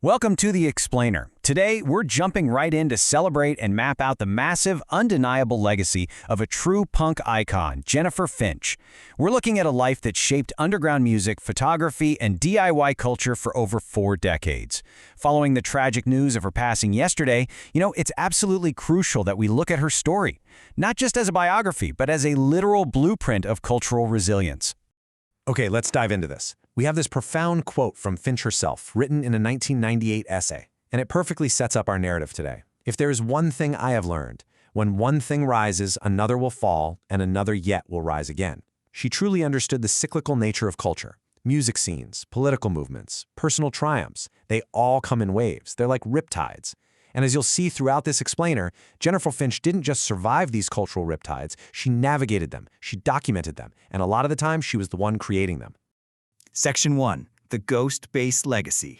Welcome to The Explainer. Today, we're jumping right in to celebrate and map out the massive, undeniable legacy of a true punk icon, Jennifer Finch. We're looking at a life that shaped underground music, photography, and DIY culture for over 4 decades. Following the tragic news of her passing yesterday, it's absolutely crucial that we look at her story, not just as a biography, but as a literal blueprint of cultural resilience. Okay, let's dive into this. We have this profound quote from Finch herself, written in a 1998 essay, and it perfectly sets up our narrative today. If there is one thing I have learned, when one thing rises, another will fall, and another yet will rise again. She truly understood the cyclical nature of culture. Music scenes, political movements, personal triumphs, they all come in waves. They're like riptides. And as you'll see throughout this explainer, Jennifer Finch didn't just survive these cultural riptides, she navigated them, she documented them, and a lot of the time she was the one creating them. Section 1. The Ghost-Based Legacy.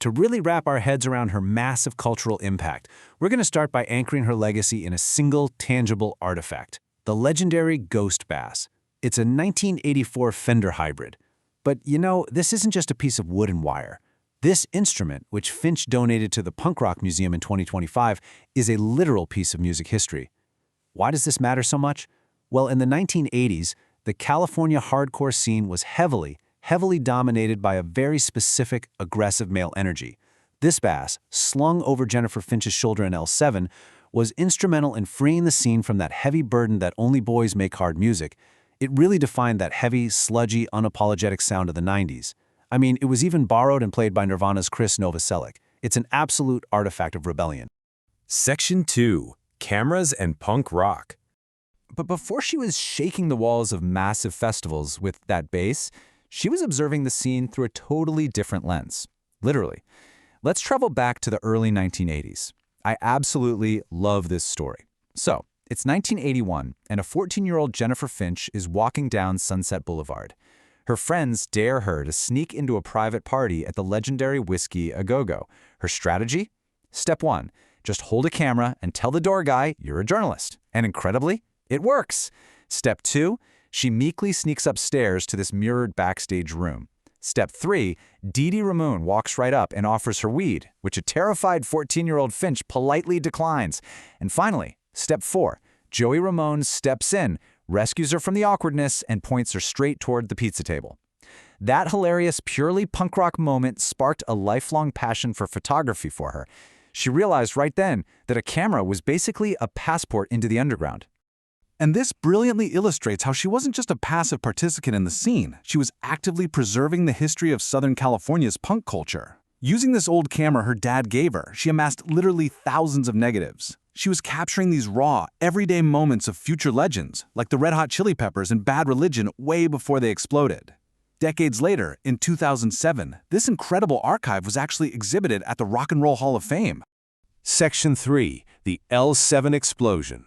To really wrap our heads around her massive cultural impact, we're going to start by anchoring her legacy in a single, tangible artifact, the legendary Ghost Bass. It's a 1984 Fender hybrid. But this isn't just a piece of wood and wire. This instrument, which Finch donated to the Punk Rock Museum in 2025, is a literal piece of music history. Why does this matter so much? Well, in the 1980s, the California hardcore scene was heavily dominated by a very specific, aggressive male energy. This bass, slung over Jennifer Finch's shoulder in L7, was instrumental in freeing the scene from that heavy burden that only boys make hard music. It really defined that heavy, sludgy, unapologetic sound of the 90s. I mean, it was even borrowed and played by Nirvana's Chris Novoselic. It's an absolute artifact of rebellion. Section 2. Cameras and Punk Rock. But before she was shaking the walls of massive festivals with that bass, she was observing the scene through a totally different lens. Literally. Let's travel back to the early 1980s. I absolutely love this story. So, it's 1981, and a 14-year-old Jennifer Finch is walking down Sunset Boulevard. Her friends dare her to sneak into a private party at the legendary Whiskey A Go-Go. Her strategy? Step 1. Just hold a camera and tell the door guy you're a journalist. And incredibly, it works. Step 2. She meekly sneaks upstairs to this mirrored backstage room. Step 3. Dee Dee Ramone walks right up and offers her weed, which a terrified 14-year-old Finch politely declines. And finally, Step 4. Joey Ramone steps in, rescues her from the awkwardness, and points her straight toward the pizza table. That hilarious, purely punk rock moment sparked a lifelong passion for photography for her. She realized right then that a camera was basically a passport into the underground. And this brilliantly illustrates how she wasn't just a passive participant in the scene, she was actively preserving the history of Southern California's punk culture. Using this old camera her dad gave her, she amassed literally thousands of negatives. She was capturing these raw, everyday moments of future legends, like the Red Hot Chili Peppers and Bad Religion, way before they exploded. Decades later, in 2007, this incredible archive was actually exhibited at the Rock and Roll Hall of Fame. Section 3. The L7 Explosion.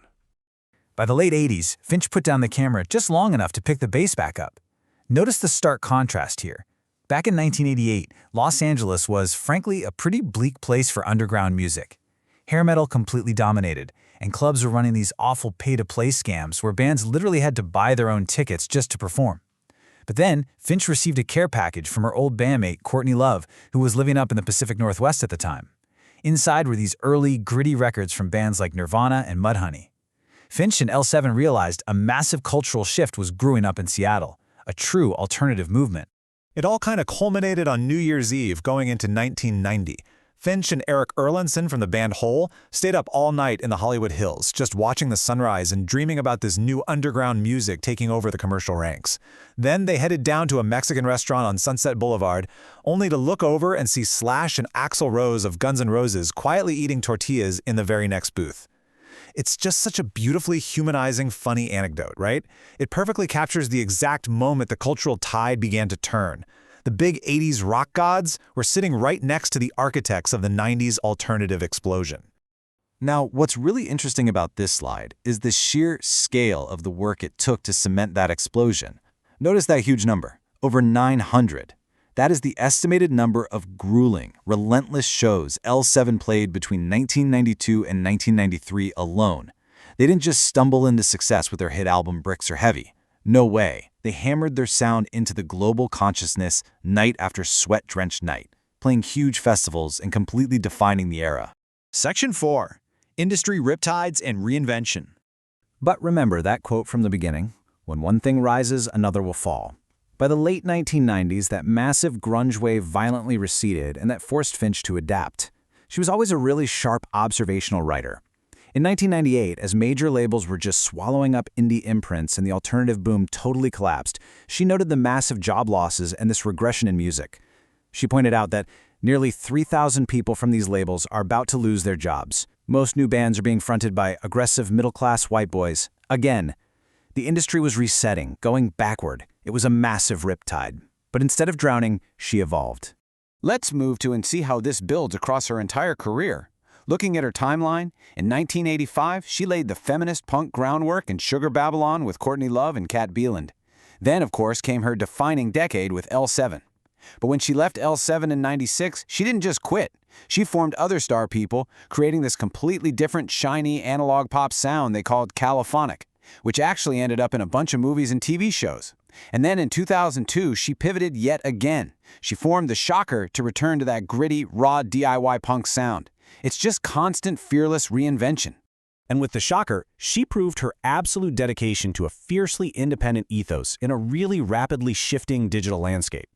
By the late 80s, Finch put down the camera just long enough to pick the bass back up. Notice the stark contrast here. Back in 1988, Los Angeles was, frankly, a pretty bleak place for underground music. Hair metal completely dominated, and clubs were running these awful pay-to-play scams where bands literally had to buy their own tickets just to perform. But then, Finch received a care package from her old bandmate, Courtney Love, who was living up in the Pacific Northwest at the time. Inside were these early, gritty records from bands like Nirvana and Mudhoney. Finch and L7 realized a massive cultural shift was brewing up in Seattle, a true alternative movement. It all kind of culminated on New Year's Eve going into 1990. Finch and Eric Erlandson from the band Hole stayed up all night in the Hollywood Hills, just watching the sunrise and dreaming about this new underground music taking over the commercial ranks. Then they headed down to a Mexican restaurant on Sunset Boulevard, only to look over and see Slash and Axl Rose of Guns N' Roses quietly eating tortillas in the very next booth. It's just such a beautifully humanizing, funny anecdote, right? It perfectly captures the exact moment the cultural tide began to turn. The big 80s rock gods were sitting right next to the architects of the 90s alternative explosion. Now, what's really interesting about this slide is the sheer scale of the work it took to cement that explosion. Notice that huge number, over 900. That is the estimated number of grueling, relentless shows L7 played between 1992 and 1993 alone. They didn't just stumble into success with their hit album Bricks Are Heavy. No way. They hammered their sound into the global consciousness night after sweat-drenched night. playing huge festivals and completely defining the era. Section 4. Industry Riptides and Reinvention. But remember that quote from the beginning, when one thing rises, another will fall. By the late 1990s, that massive grunge wave violently receded, and that forced Finch to adapt. She was always a really sharp observational writer. In 1998, as major labels were just swallowing up indie imprints and the alternative boom totally collapsed, she noted the massive job losses and this regression in music. She pointed out that nearly 3,000 people from these labels are about to lose their jobs. Most new bands are being fronted by aggressive middle-class white boys. Again, the industry was resetting, going backward. It was a massive riptide. But instead of drowning, she evolved. Let's move to and see how this builds across her entire career. Looking at her timeline, in 1985, she laid the feminist punk groundwork in Sugar Babylon with Courtney Love and Cat Bieland. Then, of course, came her defining decade with L7. But when she left L7 in '96, she didn't just quit. She formed OtherStarPeople, creating this completely different, shiny, analog pop sound they called Caliphonic, which actually ended up in a bunch of movies and TV shows. And then in 2002, she pivoted yet again. She formed The Shocker to return to that gritty, raw DIY punk sound. It's just constant, fearless reinvention. And with The Shocker, she proved her absolute dedication to a fiercely independent ethos in a really rapidly shifting digital landscape.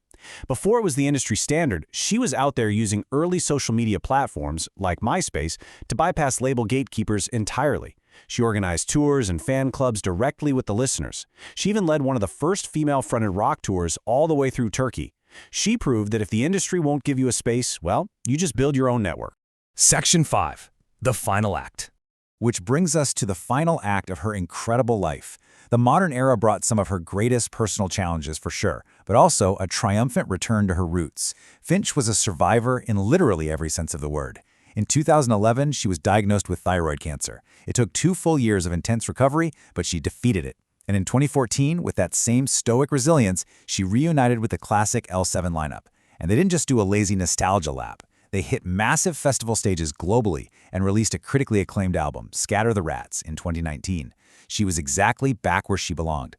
Before it was the industry standard, she was out there using early social media platforms, like MySpace, to bypass label gatekeepers entirely. She organized tours and fan clubs directly with the listeners. She even led one of the first female-fronted rock tours all the way through Turkey. She proved that if the industry won't give you a space, well, you just build your own network. Section 5. The Final Act. Which brings us to the final act of her incredible life. The modern era brought some of her greatest personal challenges for sure, but also a triumphant return to her roots. Finch was a survivor in literally every sense of the word. In 2011, she was diagnosed with thyroid cancer. It took 2 full years of intense recovery, but she defeated it. And in 2014, with that same stoic resilience, she reunited with the classic L7 lineup. And they didn't just do a lazy nostalgia lap. They hit massive festival stages globally and released a critically acclaimed album, Scatter the Rats, in 2019. She was exactly back where she belonged.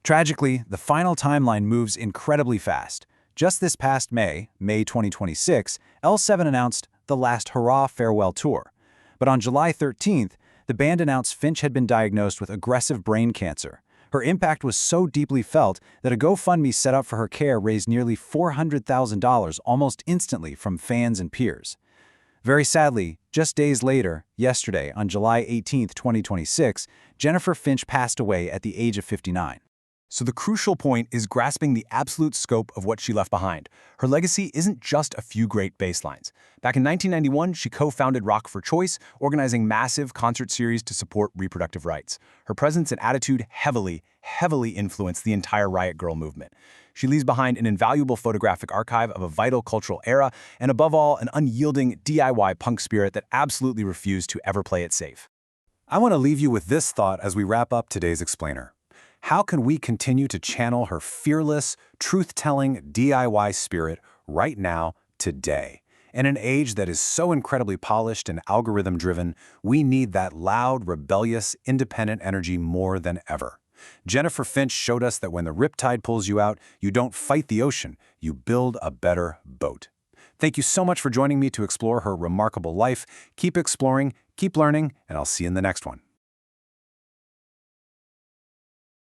Tragically, the final timeline moves incredibly fast. Just this past May 2026, L7 announced the last hurrah farewell tour. But on July 13th, the band announced Finch had been diagnosed with aggressive brain cancer. Her impact was so deeply felt that a GoFundMe set up for her care raised nearly $400,000 almost instantly from fans and peers. Very sadly, just days later, yesterday, on July 18, 2026, Jennifer Finch passed away at the age of 59. So the crucial point is grasping the absolute scope of what she left behind. Her legacy isn't just a few great bass lines. Back in 1991, she co-founded Rock for Choice, organizing massive concert series to support reproductive rights. Her presence and attitude heavily influenced the entire Riot Grrrl movement. She leaves behind an invaluable photographic archive of a vital cultural era, and above all, an unyielding DIY punk spirit that absolutely refused to ever play it safe. I want to leave you with this thought as we wrap up today's explainer. How can we continue to channel her fearless, truth-telling DIY spirit right now, today? In an age that is so incredibly polished and algorithm-driven, we need that loud, rebellious, independent energy more than ever. Jennifer Finch showed us that when the riptide pulls you out, you don't fight the ocean, you build a better boat. Thank you so much for joining me to explore her remarkable life. Keep exploring, keep learning, and I'll see you in the next one.